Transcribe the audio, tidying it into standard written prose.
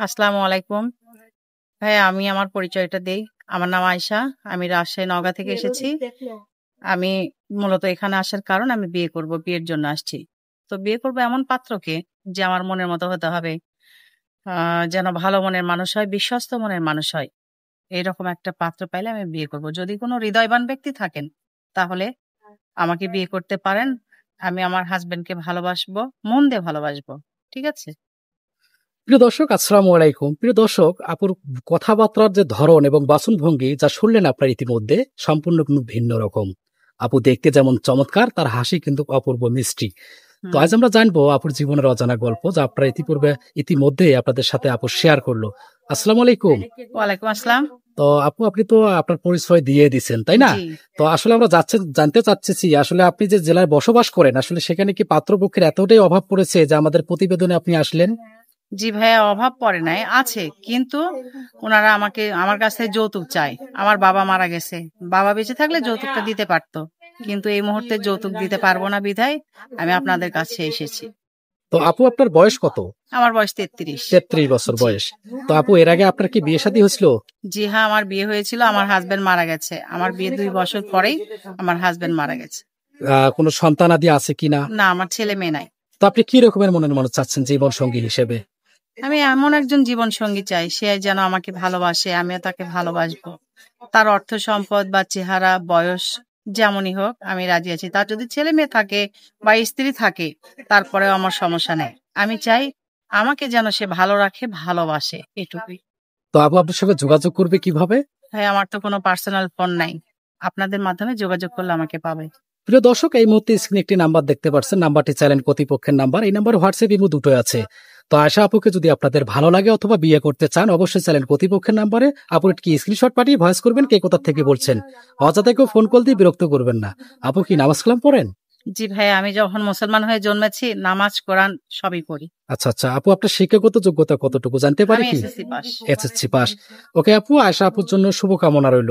আসসালামু আলাইকুম। ভাই আমি আমার পরিচয়টা দেই। আমার নাম আয়েশা। আমি রাজশাহী নওগাঁ থেকে এসেছি। আমি মূলত এখানে আসার কারণ আমি বিয়ে করব, বিয়ের জন্য আসছি। তো বিয়ে করব এমন পাত্রকে যে আমার মনের মতো হতে হবে। যেন ভালো মনের মানুষ হয়, বিশ্বস্ত মনের মানুষ হয়। এরকম একটা পাত্র পাইলে আমি বিয়ে করব। যদি কোনো হৃদয়বান ব্যক্তি থাকেন তাহলে আমাকে বিয়ে করতে পারেন। আমি আমার হাসব্যান্ডকে ভালোবাসবো, মন দিয়ে ভালোবাসবো। ঠিক আছে? প্রিয় দর্শক, আসসালামু আলাইকুম। প্রিয় দর্শক, আপুর কথাবার্তার যে ধরন এবং বাচনভঙ্গি যা শুনলেন আপনার ইতিমধ্যে সম্পূর্ণ কিন্তু ভিন্ন রকম। আপু দেখতে যেমন চমৎকার, তার হাসি কিন্তু অপূর্ব মিষ্টি। তো হুম। আজ আমরা জানবো আপুর জীবনের অজানা গল্প, যা আপনারা ইতিমধ্যে আপনাদের সাথে আপু শেয়ার করলো। আসসালামু আলাইকুম। ওয়ালাইকুম আসসালাম। তো আপু, আপনি তো আপনার পরিচয় দিয়ে দিচ্ছেন, তাই না? জি। তো আসলে আমরা জানতে চাচ্ছি, আসলে আপনি যে জেলায় বসবাস করেন, আসলে সেখানে কি পাত্রপক্ষের এতটাই অভাব পড়েছে যে আমাদের প্রতিবেদনে আপনি আসলেন? জি ভাইয়া, অভাব পড়ে নাই, আছে। কিন্তু ওনারা আমার কাছ থেকে যৌতুক চায়। আমার বাবা মারা গেছে। বাবা বেঁচে থাকলে যৌতুকটা দিতে পারতো। কিন্তু এই মুহূর্তে যৌতুক দিতে পারবো না বিধায় আমি আপনাদের কাছে এসেছি। তো আপু, আপনার বয়স কত? আমার বয়স 33। 33 বছর জি। বয়স। তো আপু, এর আগে আপনার কি বিয়ে শাদী হয়েছিল? জি হ্যাঁ, আমার বিয়ে হয়েছিল। আমার হাজবেন্ড মারা গেছে। আমার বিয়ে 2 বছর পরেই আমার হাজবেন্ড মারা গেছে। কোনো সন্তান আদি আছে কিনা? না, আমার ছেলে মেয়ে নাই। তো আপনি কি রকমের মনের মানুষ চাচ্ছেন জীবন সঙ্গী হিসেবে? আমি এমন একজন জীবন সঙ্গী চাই, সে যেন আমাকে ভালোবাসে, আমিও তাকে ভালোবাসবো। তার অর্থ সম্পদ বা চেহারা, বয়স যেমনই হোক আমি রাজি আছি। তার যদি ছেলে মেয়ে থাকে বা স্ত্রী থাকে তারপরেও আমার সমস্যা নেই। আমি চাই আমাকে যেন সে ভালো রাখে, ভালোবাসে, এটুকুই। তো আপু, আপনার সঙ্গে যোগাযোগ করবে কিভাবে? ভাই আমার তো কোনো পার্সোনাল ফোন নাই। আপনাদের মাধ্যমে যোগাযোগ করলে আমাকে পাবে। প্রিয় দর্শক, এই মুহূর্তে স্ক্রিনে একটি নাম্বার দেখতে পাচ্ছেন। নাম্বারটি চাইলেন কর্তৃপক্ষের নাম্বার। এই নাম্বার হোয়াটসঅ্যাপ ইমো দুটোই আছে। তো আশা আপুকে যদি আপনাদের ভালো লাগে অথবা বিয়ে করতে চান, অবশ্যই চাইলেন কর্তৃপক্ষের নাম্বারে আপু কি স্ক্রিনশট পাঠিয়ে ভয়েস করবেন কে কোথা থেকে বলছেন। অযথা কেউ ফোন কল দিয়ে বিরক্ত করবেন না। আপু কি নামাজ কালাম পড়েন? জি ভাই, আমি যখন মুসলমান হয়ে জন্মেছি নামাজ কোরআন সবই পড়ি। আচ্ছা আচ্ছা, আপু আপনার শিক্ষাগত যোগ্যতা কতটুকু জানতে পারি আমি কি? SSC pass. SSC pass. Okay আপু, আয়শা আপুর জন্য শুভকামনা রইল।